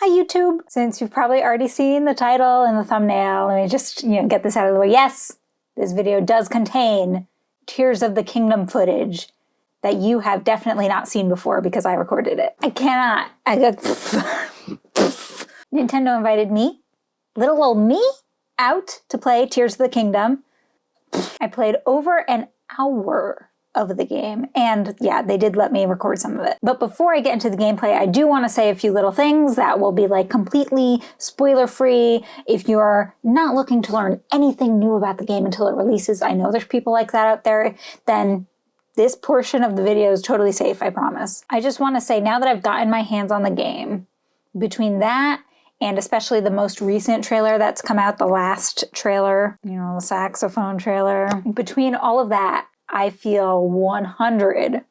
Hi YouTube! Since you've probably already seen the title and the thumbnail, let me just, get this out of the way. Yes, this video does contain Tears of the Kingdom footage that you have definitely not seen before because I recorded it. I cannot. Nintendo invited me, little old me, out to play Tears of the Kingdom. I played over an hour of the game, and yeah, they did let me record some of it. But before I get into the gameplay, I do want to say a few little things that will be like completely spoiler-free. If you're not looking to learn anything new about the game until it releases, I know there's people like that out there, then this portion of the video is totally safe, I promise. I just want to say, now that I've gotten my hands on the game, between that and especially the most recent trailer that's come out, the last trailer, the saxophone trailer, between all of that, I feel 100%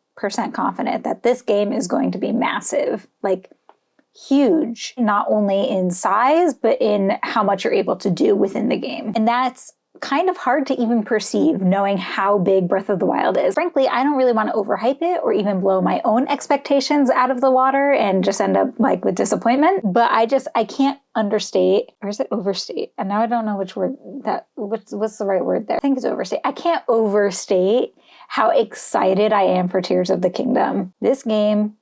confident that this game is going to be massive, like huge, not only in size, but in how much you're able to do within the game. And that's kind of hard to even perceive knowing how big Breath of the Wild is. Frankly, I don't really want to overhype it or even blow my own expectations out of the water and just end up like with disappointment. But I can't understate, or is it overstate? And now I don't know which word what's the right word there? I think it's overstate. I can't overstate how excited I am for Tears of the Kingdom. This game,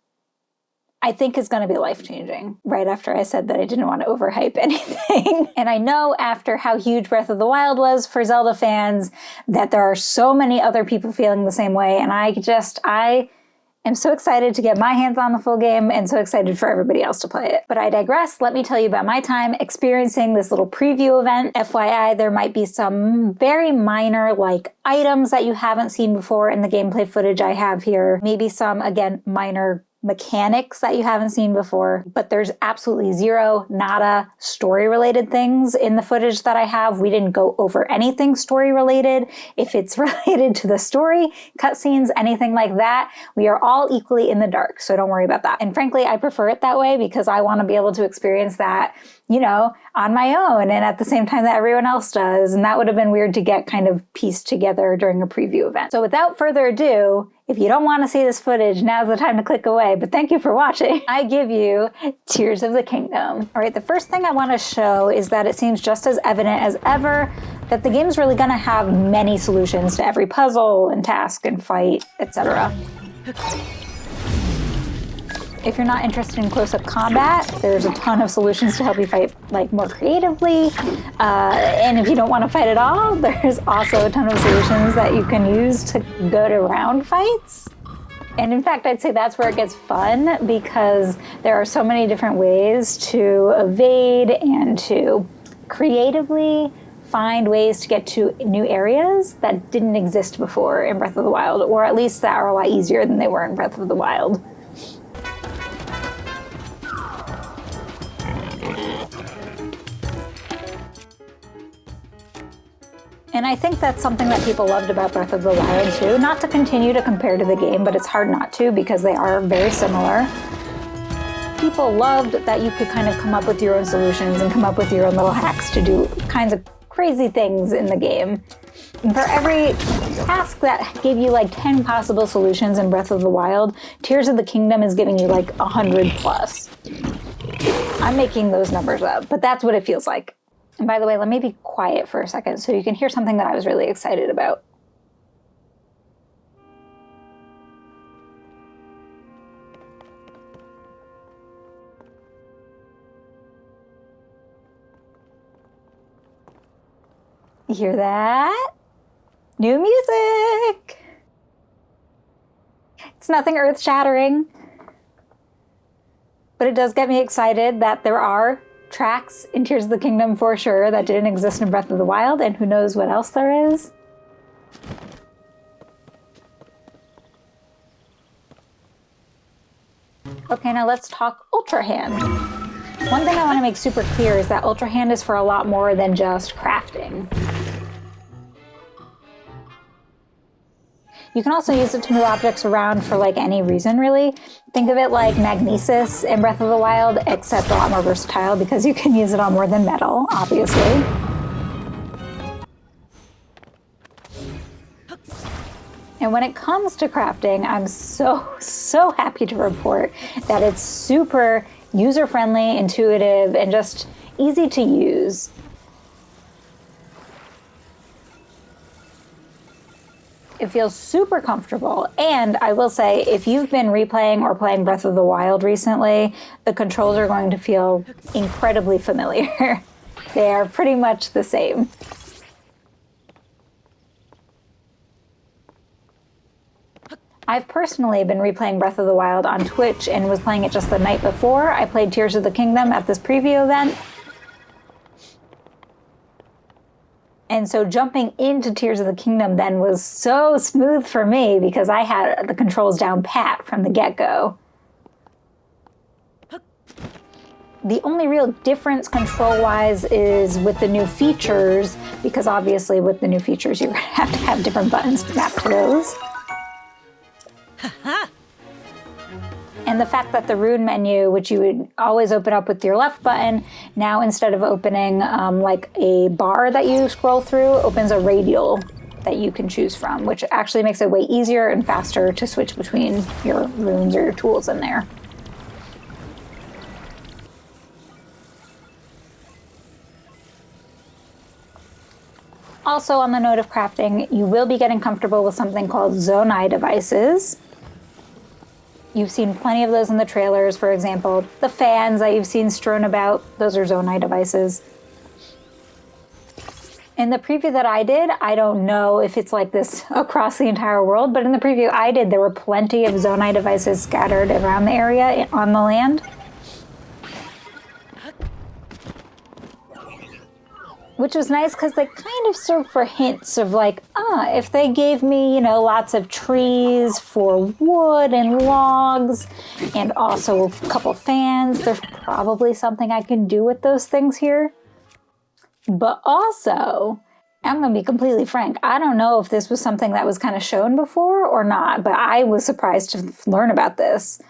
I think, is going to be life-changing. Right after I said that I didn't want to overhype anything. And I know after how huge Breath of the Wild was for Zelda fans, that there are so many other people feeling the same way. And I am so excited to get my hands on the full game and so excited for everybody else to play it. But I digress. Let me tell you about my time experiencing this little preview event. FYI, there might be some very minor like items that you haven't seen before in the gameplay footage I have here. Maybe some, again, minor mechanics that you haven't seen before, but there's absolutely zero, nada story-related things in the footage that I have. We didn't go over anything story-related. If it's related to the story, cutscenes, anything like that, we are all equally in the dark, so don't worry about that. And frankly, I prefer it that way because I want to be able to experience that, on my own and at the same time that everyone else does, and that would have been weird to get kind of pieced together during a preview event. So without further ado, if you don't want to see this footage, now's the time to click away, but thank you for watching. I give you Tears of the Kingdom. All right, the first thing I want to show is that it seems just as evident as ever that the game's really going to have many solutions to every puzzle and task and fight, etc. If you're not interested in close-up combat, there's a ton of solutions to help you fight like more creatively. And if you don't want to fight at all, there's also a ton of solutions that you can use to go to round fights. And in fact, I'd say that's where it gets fun because there are so many different ways to evade and to creatively find ways to get to new areas that didn't exist before in Breath of the Wild, or at least that are a lot easier than they were in Breath of the Wild. And I think that's something that people loved about Breath of the Wild too. Not to continue to compare to the game, but it's hard not to because they are very similar. People loved that you could kind of come up with your own solutions and come up with your own little hacks to do kinds of crazy things in the game. And for every task that gave you like 10 possible solutions in Breath of the Wild, Tears of the Kingdom is giving you like 100 plus. I'm making those numbers up, but that's what it feels like. And by the way, let me be quiet for a second so you can hear something that I was really excited about. You hear that? New music! It's nothing earth-shattering, but it does get me excited that there are tracks in Tears of the Kingdom for sure that didn't exist in Breath of the Wild, and who knows what else there is. Okay, now let's talk Ultra Hand. One thing I want to make super clear is that Ultra Hand is for a lot more than just crafting. You can also use it to move objects around for like any reason, really. Think of it like Magnesis in Breath of the Wild, except a lot more versatile because you can use it on more than metal, obviously. And when it comes to crafting, I'm so happy to report that it's super user-friendly, intuitive, and just easy to use. It feels super comfortable, and I will say, if you've been replaying or playing Breath of the Wild recently, the controls are going to feel incredibly familiar. They are pretty much the same. I've personally been replaying Breath of the Wild on Twitch and was playing it just the night before I played Tears of the Kingdom at this preview event. And so jumping into Tears of the Kingdom then was so smooth for me because I had the controls down pat from the get-go. The only real difference control-wise is with the new features, because obviously with the new features you're going to have different buttons to map to those. And the fact that the rune menu, which you would always open up with your left button, now instead of opening like a bar that you scroll through, opens a radial that you can choose from, which actually makes it way easier and faster to switch between your runes or your tools in there. Also, on the note of crafting, you will be getting comfortable with something called zonai devices. You've seen plenty of those in the trailers. For example, the fans that you've seen strewn about, those are zonai devices. In the preview that I did, I don't know if it's like this across the entire world, but in the preview I did, there were plenty of zonai devices scattered around the area on the land. Which was nice because they kind of serve for hints of like, if they gave me, you know, lots of trees for wood and logs and also a couple fans, there's probably something I can do with those things here. But also, I'm going to be completely frank, I don't know if this was something that was kind of shown before or not, but I was surprised to learn about this.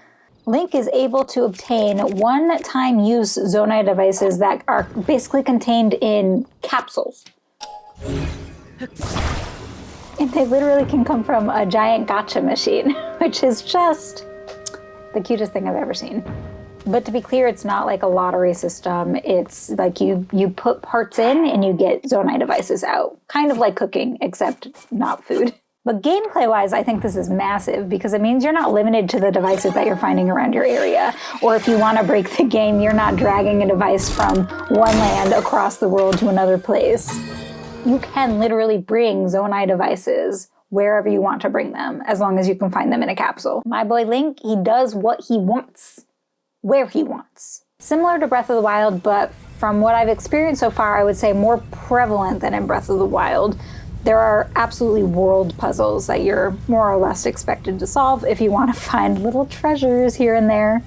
Link is able to obtain one-time use zonai devices that are basically contained in capsules. And they literally can come from a giant gacha machine, which is just the cutest thing I've ever seen. But to be clear, it's not like a lottery system. It's like you put parts in and you get zonai devices out. Kind of like cooking, except not food. But gameplay-wise, I think this is massive because it means you're not limited to the devices that you're finding around your area. Or if you want to break the game, you're not dragging a device from one land across the world to another place. You can literally bring zonai devices wherever you want to bring them, as long as you can find them in a capsule. My boy Link, he does what he wants, where he wants. Similar to Breath of the Wild, but from what I've experienced so far, I would say more prevalent than in Breath of the Wild. There are absolutely world puzzles that you're more or less expected to solve if you want to find little treasures here and there.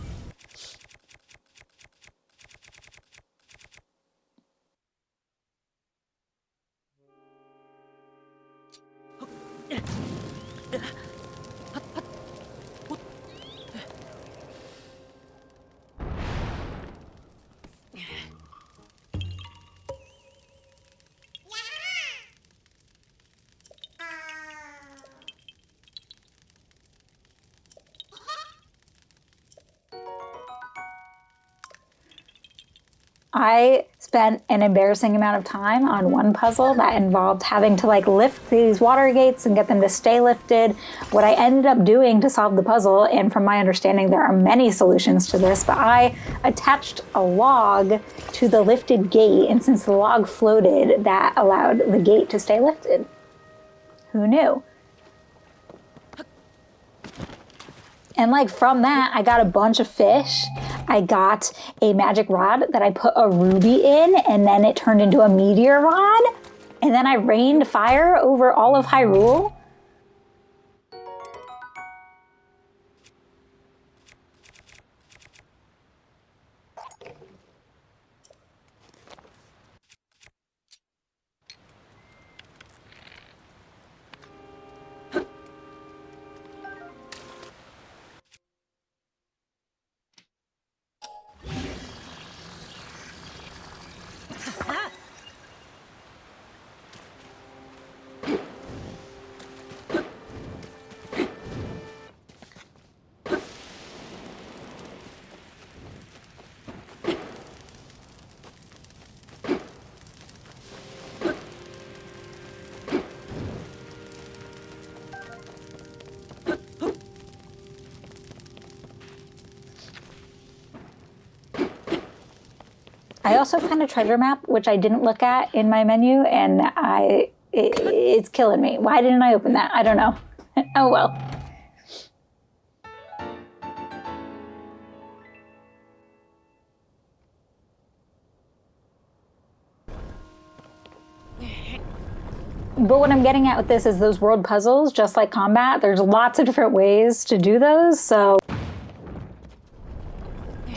I spent an embarrassing amount of time on one puzzle that involved having to like lift these water gates and get them to stay lifted. What I ended up doing to solve the puzzle, and from my understanding there are many solutions to this, but I attached a log to the lifted gate, and since the log floated, that allowed the gate to stay lifted. Who knew? And like from that, I got a bunch of fish. I got a magic rod that I put a ruby in, and then it turned into a meteor rod. And then I rained fire over all of Hyrule. I also found a treasure map, which I didn't look at in my menu, and it's killing me. Why didn't I open that? I don't know. Oh well. But what I'm getting at with this is those world puzzles, just like combat, there's lots of different ways to do those, so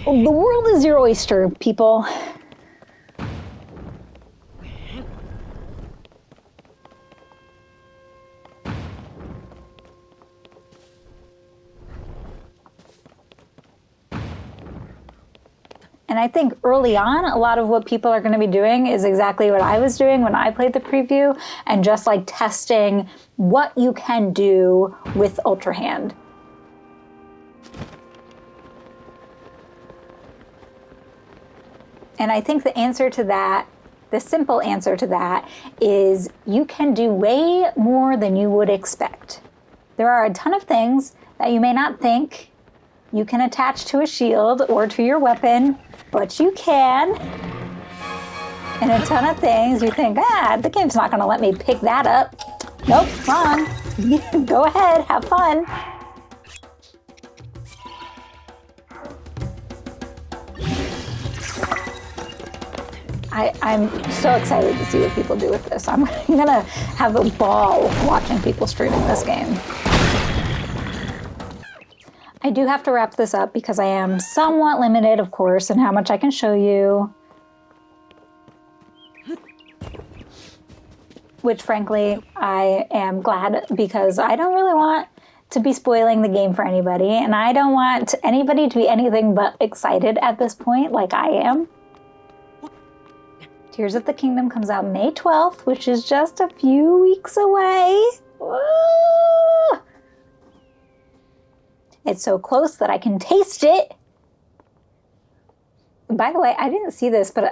the world is your oyster, people. And I think early on, a lot of what people are going to be doing is exactly what I was doing when I played the preview, and just like testing what you can do with Ultra Hand. And I think the answer to that, the simple answer to that, is you can do way more than you would expect. There are a ton of things that you may not think you can attach to a shield or to your weapon, but you can. And a ton of things you think, the game's not gonna let me pick that up. Nope, wrong. Go ahead, have fun. I'm so excited to see what people do with this. I'm gonna have a ball watching people streaming this game. I do have to wrap this up because I am somewhat limited, of course, in how much I can show you. Which, frankly, I am glad, because I don't really want to be spoiling the game for anybody, and I don't want anybody to be anything but excited at this point, like I am. Tears of the Kingdom comes out May 12th, which is just a few weeks away. Woo! It's so close that I can taste it. By the way, I didn't see this, but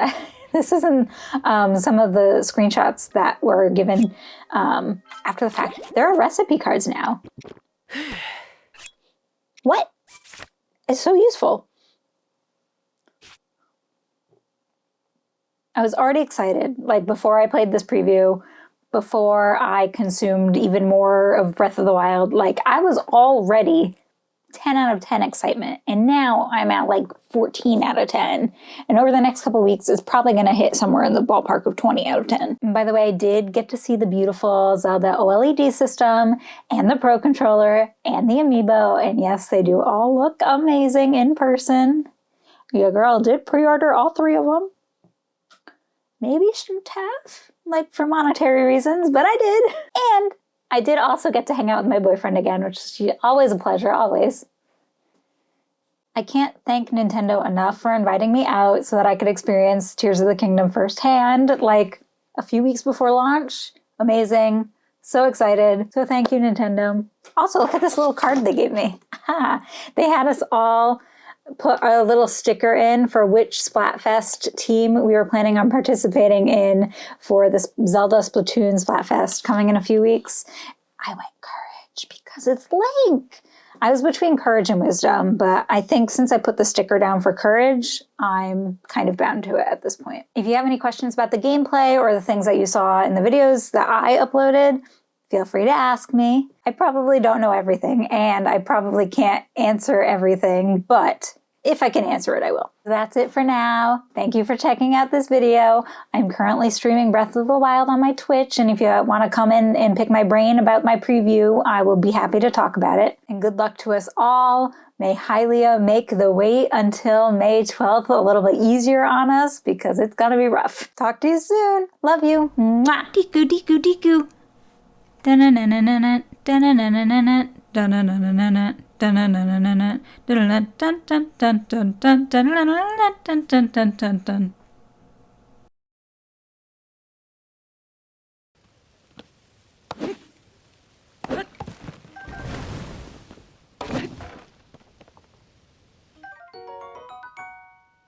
this is in some of the screenshots that were given after the fact. There are recipe cards now. What? It's so useful. I was already excited, like before I played this preview, before I consumed even more of Breath of the Wild, like I was already 10 out of 10 excitement, and now I'm at like 14 out of 10. And over the next couple of weeks, it's probably going to hit somewhere in the ballpark of 20 out of 10. And by the way, I did get to see the beautiful Zelda OLED system, and the Pro Controller, and the Amiibo, and yes, they do all look amazing in person. Your girl did pre-order all three of them. Maybe shouldn't have, like for monetary reasons, but I did. And I did also get to hang out with my boyfriend again, which is always a pleasure, always. I can't thank Nintendo enough for inviting me out so that I could experience Tears of the Kingdom firsthand, like a few weeks before launch. Amazing. So excited. So thank you, Nintendo. Also, look at this little card they gave me. They had us all put a little sticker in for which Splatfest team we were planning on participating in for this Zelda Splatoon Splatfest coming in a few weeks. I went Courage because it's Link. I was between Courage and Wisdom, but I think since I put the sticker down for Courage, I'm kind of bound to it at this point. If you have any questions about the gameplay or the things that you saw in the videos that I uploaded, feel free to ask me. I probably don't know everything, and I probably can't answer everything, but if I can answer it, I will. That's it for now. Thank you for checking out this video. I'm currently streaming Breath of the Wild on my Twitch, and if you want to come in and pick my brain about my preview, I will be happy to talk about it. And good luck to us all. May Hylia make the wait until May 12th a little bit easier on us, because it's gonna be rough. Talk to you soon. Love you. Mwah. Deku, deku, deku. Da-na-na-na-na-na, da-na-na-na-na-na, da-na-na-na-na-na, da-na-na-na-na-na, da-na-na-dun-dun-dun-dun-dun, da-na-na-na-dun-dun-dun-dun-dun.